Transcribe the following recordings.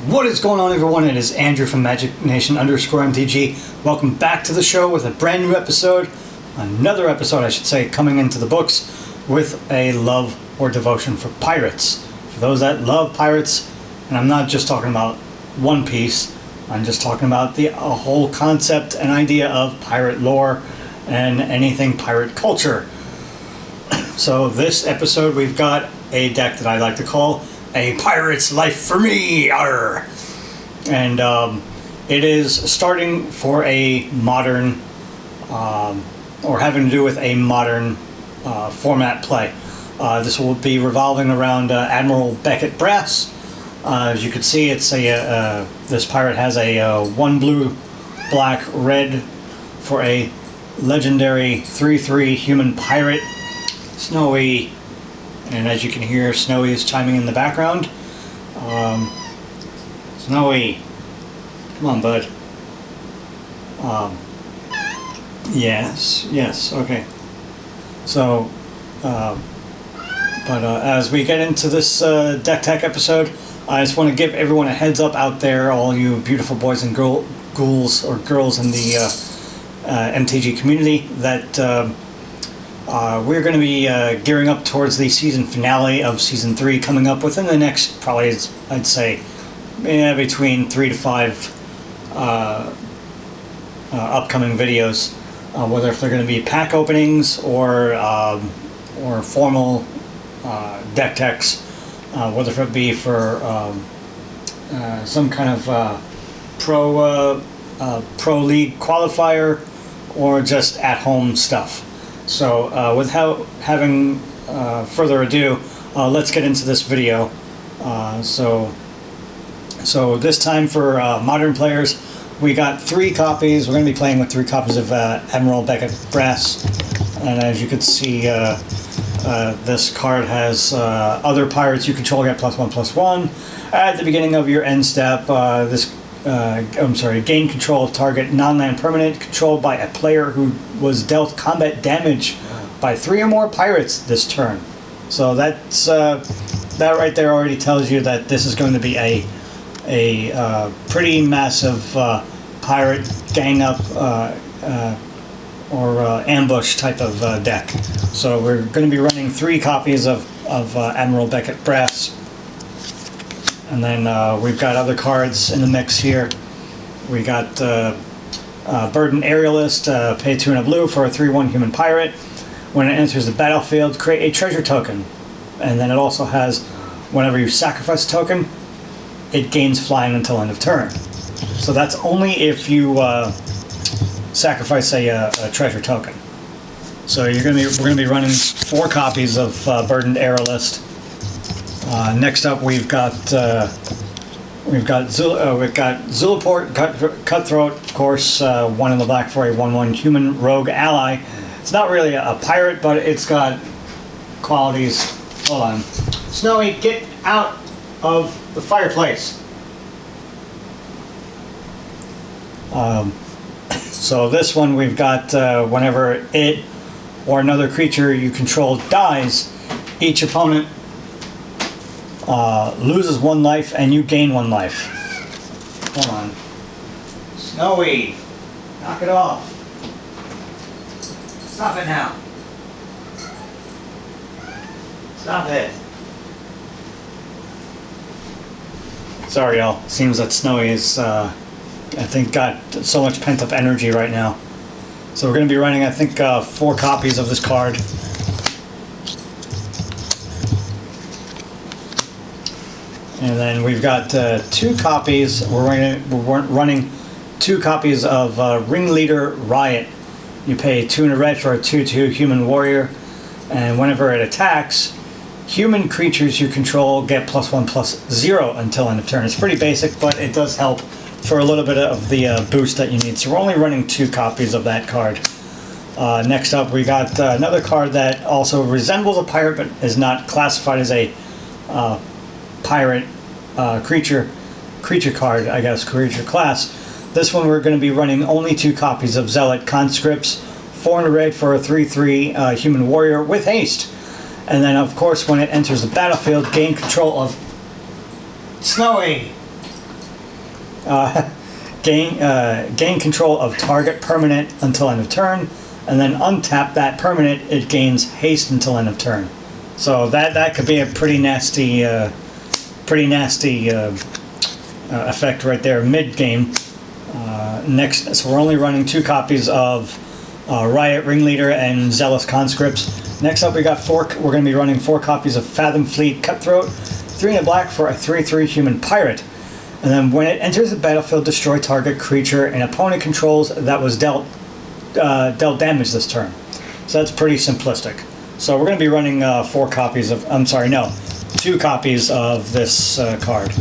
What is going on, everyone? It is Andrew from MagicNation_MTG. Welcome back to the show with a brand new episode, another episode I should say, coming into the books with a love or devotion for pirates. For those that love pirates, and I'm not just talking about One Piece, I'm just talking about the whole concept and idea of pirate lore and anything pirate culture. So this episode we've got a deck that I like to call A Pirate's Life for Me, arr! And it is starting for a modern, or having to do with a modern format play. This will be revolving around Admiral Beckett Brass. As you can see, it's a this pirate has a 1 blue, black, red for a legendary 3/3 human pirate, Snowy. And as you can hear, Snowy is chiming in the background. Snowy, come on, bud. Yes, okay. So, as we get into this deck tech episode, I just want to give everyone a heads up out there, all you beautiful boys and ghouls or girls in the MTG community, that we're going to be gearing up towards the season finale of Season 3 coming up within the next, probably, I'd say, between 3 to 5 upcoming videos. Whether if they're going to be pack openings or formal deck techs, whether it be for some kind of pro league qualifier or just at-home stuff. So without having further ado, let's get into this video. So this time for modern players, we got 3 copies. We're going to be playing with 3 copies of Admiral Beckett Brass. And as you can see, this card has other pirates you control get +1/+1. At the beginning of your end step, gain control of target non-land permanent controlled by a player who was dealt combat damage by 3 or more pirates this turn. So that's that right there already tells you that this is going to be a pretty massive pirate gang up or ambush type of deck. So we're going to be running 3 copies of Admiral Beckett Brass. And then we've got other cards in the mix here. We got Burden Aerialist, pay 2 and a blue for a 3/1 human pirate. When it enters the battlefield, create a treasure token. And then it also has, whenever you sacrifice a token, it gains flying until end of turn. So that's only if you sacrifice a treasure token. So we're going to be running 4 copies of Burdened Aerialist. Next up, we've got Zulaport Cutthroat, of course, 1 in the black for a 1/1 human rogue ally. It's not really a pirate, but it's got qualities. Hold on, Snowy, get out of the fireplace. So this one we've got whenever it or another creature you control dies, each opponent loses 1 life and you gain 1 life. Hold on. Snowy, knock it off. Stop it now. Stop it. Sorry, y'all. Seems that Snowy is, I think, got so much pent-up energy right now. So we're going to be running, I think, 4 copies of this card. And then we've got 2 copies. We're running 2 copies of Ringleader Riot. You pay 2 and a red for a 2/2 human warrior, and whenever it attacks, human creatures you control get +1/+0 until end of turn. It's pretty basic, but it does help for a little bit of the boost that you need. So we're only running 2 copies of that card. Next up, we got another card that also resembles a pirate, but is not classified as a pirate creature card, I guess, creature class. This one we're going to be running only 2 copies of Zealot Conscripts, 4 and a red for a 3/3 human warrior with haste. And then, of course, when it enters the battlefield, gain control of Snowy. Gain control of target permanent until end of turn, and then untap that permanent. It gains haste until end of turn. So that could be a pretty nasty effect right there mid game. Next, so we're only running 2 copies of Riot Ringleader and Zealous Conscripts. Next up, we got we're going to be running 4 copies of Fathom Fleet Cutthroat, 3 and a black for a 3/3 human pirate. And then when it enters the battlefield, destroy target creature and opponent controls that was dealt damage this turn. So that's pretty simplistic. So we're going to be running 2 copies of this card.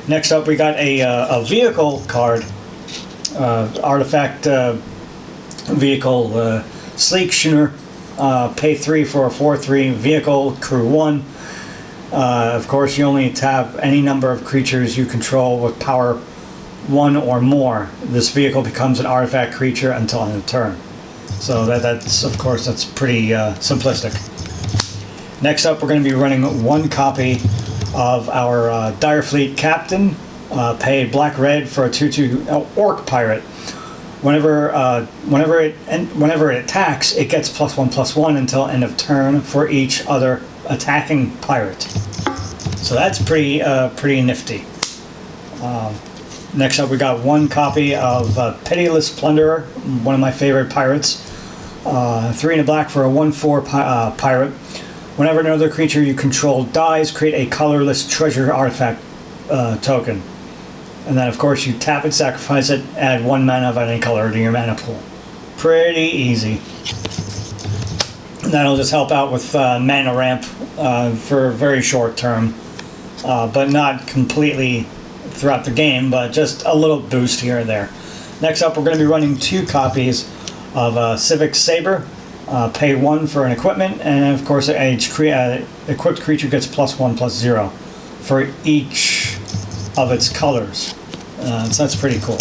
Next up, we got a vehicle card, artifact vehicle, Sleek Schooner, pay 3 for a 4/3 vehicle, crew 1. Of course, you only tap any number of creatures you control with power 1 or more. This vehicle becomes an artifact creature until end of turn. So that's pretty simplistic. Next up, we're going to be running 1 copy of our Dire Fleet Captain, pay black-red for a 2/2 Orc Pirate. Whenever it attacks, it gets +1/+1 until end of turn for each other attacking pirate. So that's pretty nifty. Next up, we got 1 copy of Pitiless Plunderer, one of my favorite pirates. 3 and a black for a 1/4 pirate. Whenever another creature you control dies, create a colorless treasure artifact token. And then, of course, you tap it, sacrifice it, add 1 mana of any color to your mana pool. Pretty easy. And that'll just help out with mana ramp for a very short term, but not completely throughout the game, but just a little boost here and there. Next up, we're going to be running 2 copies of Civic Saber, pay 1 for an equipment, and of course, each equipped creature gets +1/+0 for each of its colors. So that's pretty cool.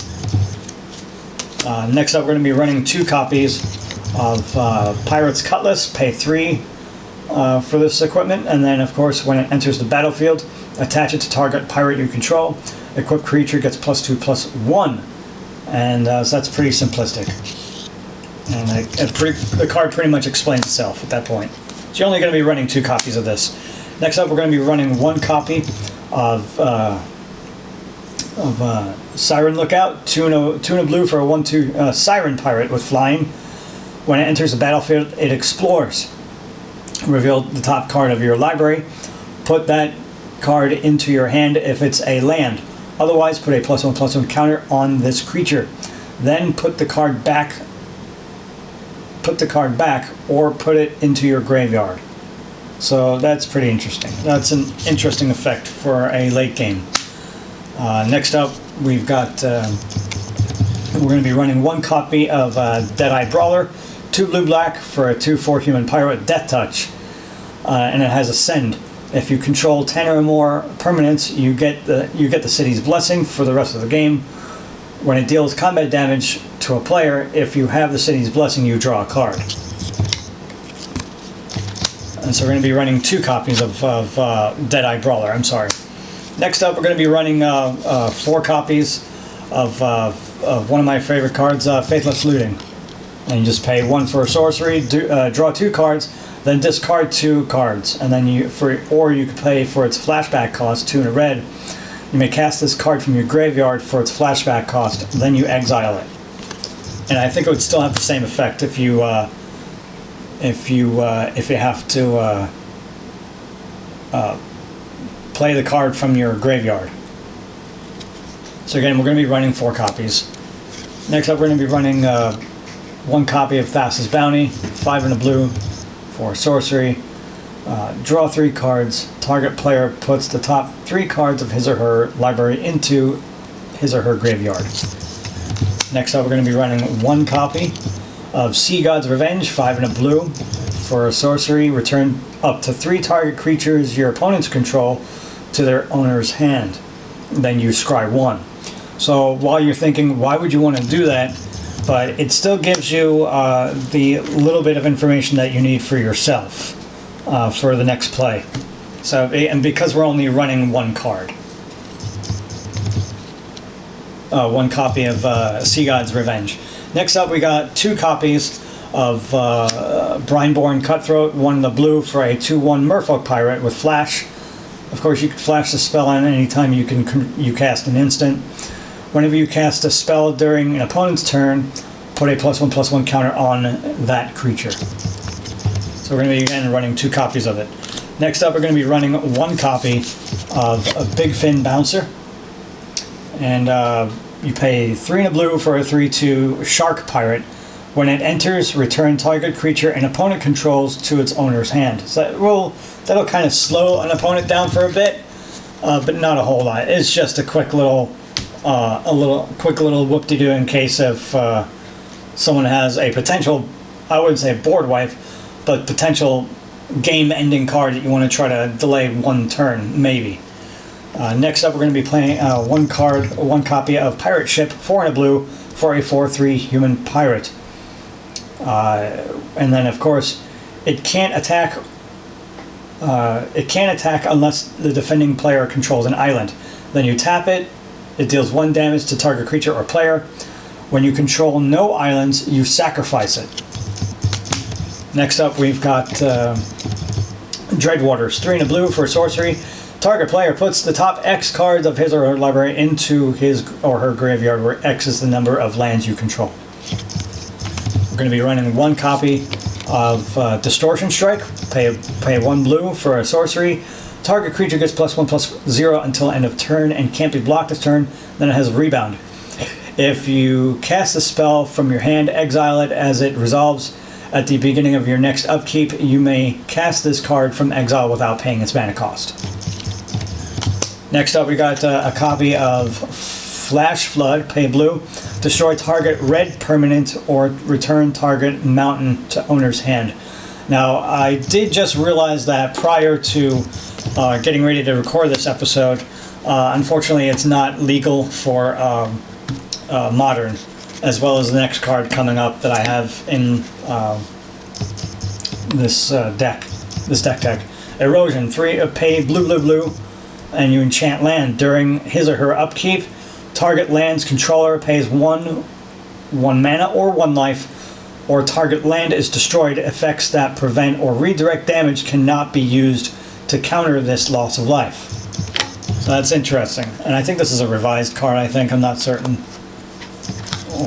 Next up, we're going to be running 2 copies of Pirate's Cutlass, pay 3 for this equipment, and then of course when it enters the battlefield, attach it to target pirate you control. Equipped creature gets +2/+1, and so that's pretty simplistic. And the card pretty much explains itself at that point. So you're only going to be running 2 copies of this. Next up, we're going to be running 1 copy of Siren Lookout, 2 and a blue for a 1/2 Siren Pirate with flying. When it enters the battlefield, it explores. Reveal the top card of your library. Put that card into your hand if it's a land. Otherwise, put a +1/+1 counter on this creature. Then put the card back, or put it into your graveyard. So that's pretty interesting. That's an interesting effect for a late game. Next up, we've got we're going to be running 1 copy of Deadeye Brawler, 2 blue-black for a 2/4 human pirate, Death Touch, and it has Ascend. If you control 10 or more permanents, you get the city's blessing for the rest of the game. When it deals combat damage to a player, if you have the city's blessing, you draw a card. And so we're going to be running 2 copies of Deadeye Brawler. I'm sorry. Next up, we're going to be running 4 copies of one of my favorite cards, Faithless Looting. And you just pay 1 for a sorcery, draw 2 cards, then discard 2 cards, and then you could pay for its flashback cost, 2 and a red. You may cast this card from your graveyard for its flashback cost, then you exile it. And I think it would still have the same effect if you have to play the card from your graveyard. So again, we're going to be running 4 copies. Next up, we're going to be running 1 copy of Thassa's Bounty, 5 and a blue for sorcery. Draw 3 cards. Target player puts the top 3 cards of his or her library into his or her graveyard. Next up, we're going to be running 1 copy of Sea God's Revenge, 5 and a blue for sorcery. Return up to 3 target creatures your opponents control to their owner's hand. Then you scry 1. So while you're thinking, why would you want to do that? But it still gives you the little bit of information that you need for yourself for the next play. So, and because we're only running 1 card. one copy of Sea God's Revenge. Next up, we got 2 copies of Brineborn Cutthroat, one in the blue for a 2/1 Merfolk Pirate with Flash. Of course, you can flash the spell on any time you cast an instant. Whenever you cast a spell during an opponent's turn, put a +1/+1 counter on that creature. So we're going to be, again, running 2 copies of it. Next up, we're going to be running 1 copy of a Big Fin Bouncer. And you pay 3 in a blue for a 3/2 Shark Pirate. When it enters, return target creature an opponent controls to its owner's hand. So that'll kind of slow an opponent down for a bit, but not a whole lot. It's just a quick little whoop-de-doo in case if someone has a potential, I wouldn't say board wipe, but potential game-ending card that you want to try to delay 1 turn, maybe. Next up, we're going to be playing 1 copy of Pirate Ship, 4 in a blue for a 4/3 human pirate. And then, of course, it can't attack. It can't attack unless the defending player controls an island. Then you tap it. It deals 1 damage to target creature or player. When you control no islands, you sacrifice it. Next up, we've got Dreadwaters, 3 in a blue for sorcery. Target player puts the top X cards of his or her library into his or her graveyard, where X is the number of lands you control. We're going to be running 1 copy of Distortion Strike. Pay 1 blue for a sorcery. Target creature gets +1/+0 until end of turn and can't be blocked this turn. Then it has Rebound. If you cast a spell from your hand, exile it. As it resolves at the beginning of your next upkeep, you may cast this card from exile without paying its mana cost. Next up, we got a copy of Flash Flood. Pay blue. Destroy target red permanent or return target mountain to owner's hand. Now, I did just realize that prior to getting ready to record this episode, unfortunately it's not legal for Modern, as well as the next card coming up that I have in this deck. Erosion, 3 pay blue, and you enchant land. During his or her upkeep, target land's controller pays 1 mana or 1 life, or target land is destroyed. Effects that prevent or redirect damage cannot be used to counter this loss of life. So that's interesting. And I think this is a revised card, I'm not certain.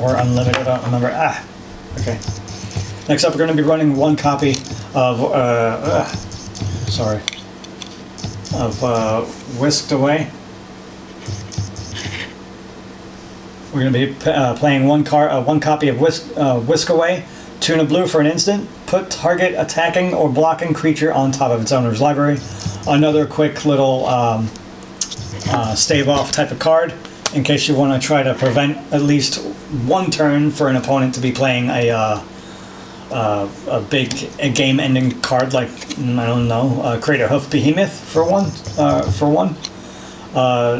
Or unlimited, I don't remember. Okay. Next up, we're going to be running 1 copy of, Whisked Away. We're going to be playing 1 copy of Whisk Away, 2 in a blue for an instant. Put target attacking or blocking creature on top of its owner's library. Another quick little stave off type of card, in case you want to try to prevent at least 1 turn for an opponent to be playing a big game-ending card like, I don't know, Crater Hoof Behemoth for one.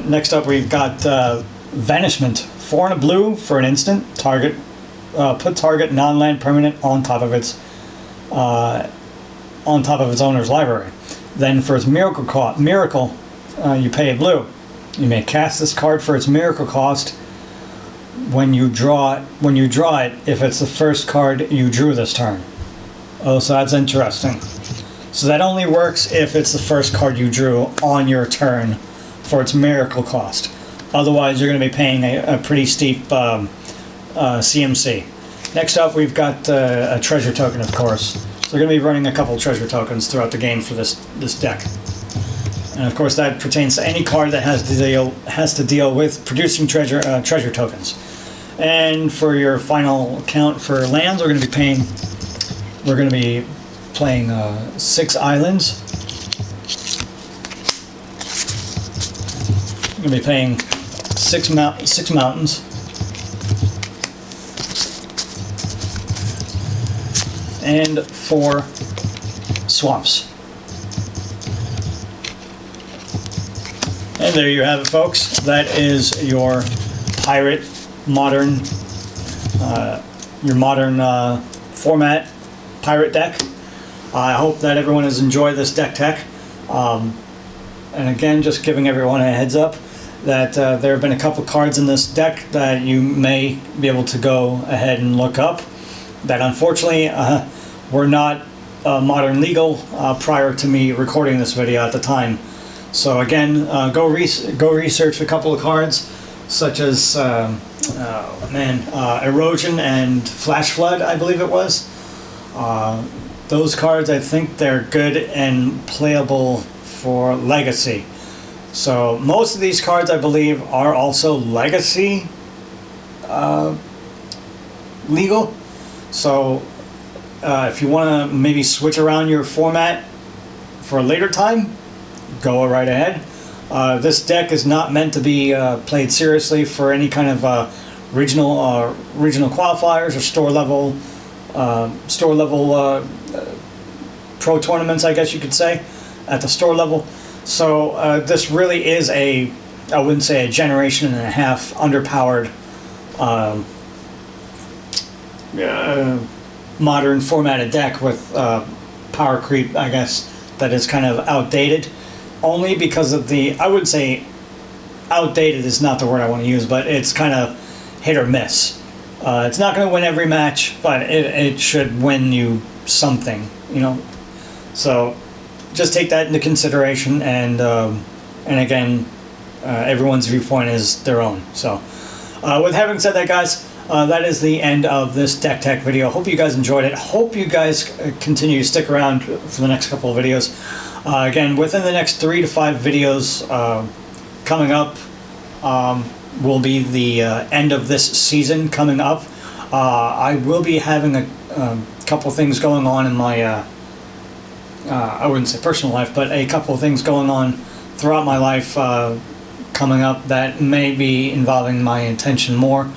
Next up, we've got Vanishment, 4 in a blue for an instant. Put target non-land permanent on top of its owner's library. Then for its miracle, you pay a blue. You may cast this card for its miracle cost when you draw it if it's the first card you drew this turn. Oh, so that's interesting. So that only works if it's the first card you drew on your turn for its miracle cost. Otherwise, you're going to be paying a pretty steep CMC. Next up, we've got a treasure token, of course. So we're going to be running a couple treasure tokens throughout the game for this deck. And of course, that pertains to any card that has to deal with producing treasure tokens. And for your final count for lands, we're going to be playing 6 islands. We're going to be playing 6 mountains. And 4 swamps. And there you have it, folks. That is your modern format pirate deck. I hope that everyone has enjoyed this deck tech. And again, just giving everyone a heads up, that there have been a couple cards in this deck that you may be able to go ahead and look up that unfortunately were not modern legal prior to me recording this video at the time. So again, go research a couple of cards such as Erosion and Flash Flood, I believe it was. Those cards, I think they're good and playable for Legacy. So most of these cards, I believe, are also Legacy legal. So if you want to maybe switch around your format for a later time, go right ahead. This deck is not meant to be played seriously for any kind of regional qualifiers or store level pro tournaments, I guess you could say, at the store level. So this really is I wouldn't say a generation and a half underpowered modern formatted deck with power creep, I guess, that is kind of outdated. Only because of I wouldn't say outdated is not the word I want to use, but it's kind of hit or miss. It's not going to win every match, but it should win you something, you know. So just take that into consideration, and again, everyone's viewpoint is their own. So with having said that, guys, that is the end of this deck tech video. Hope you guys enjoyed it. Hope you guys continue to stick around for the next couple of videos. Again, within the next 3 to 5 videos coming up will be the end of this season coming up. I will be having a couple things going on in my, I wouldn't say personal life, but a couple of things going on throughout my life coming up that may be involving my attention more.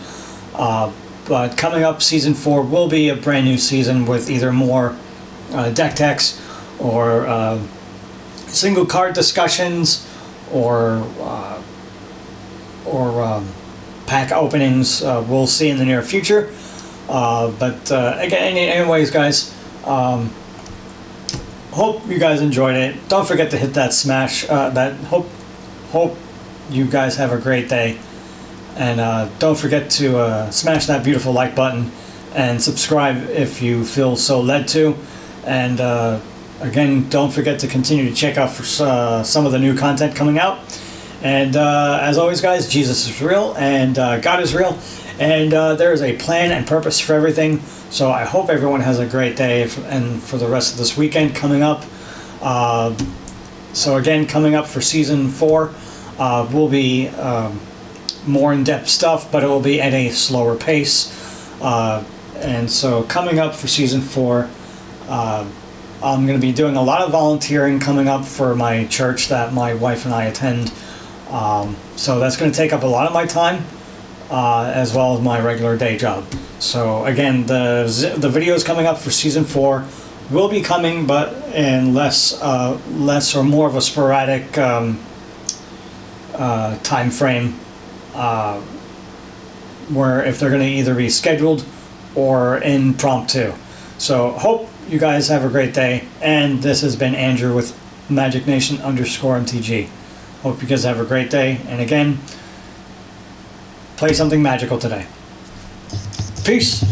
But coming up, Season 4 will be a brand new season with either more deck techs or single card discussions or pack openings. We'll see in the near future. But again, anyways, guys, hope you guys enjoyed it. Don't forget to hit that smash. Hope you guys have a great day. And don't forget to smash that beautiful like button and subscribe if you feel so led to. And again, don't forget to continue to check out for some of the new content coming out. And as always, guys, Jesus is real and God is real. And there is a plan and purpose for everything. So I hope everyone has a great day and for the rest of this weekend coming up. So again, coming up for Season 4 will be more in-depth stuff, but it will be at a slower pace. And so coming up for Season 4, I'm going to be doing a lot of volunteering coming up for my church that my wife and I attend. So that's going to take up a lot of my time, as well as my regular day job. So again, the videos coming up for Season 4 will be coming, but in less or more of a sporadic time frame, where if they're going to either be scheduled or impromptu. So hope you guys have a great day, and this has been Andrew with Magic Nation _MTG. Hope you guys have a great day, and again, play something magical today. Peace!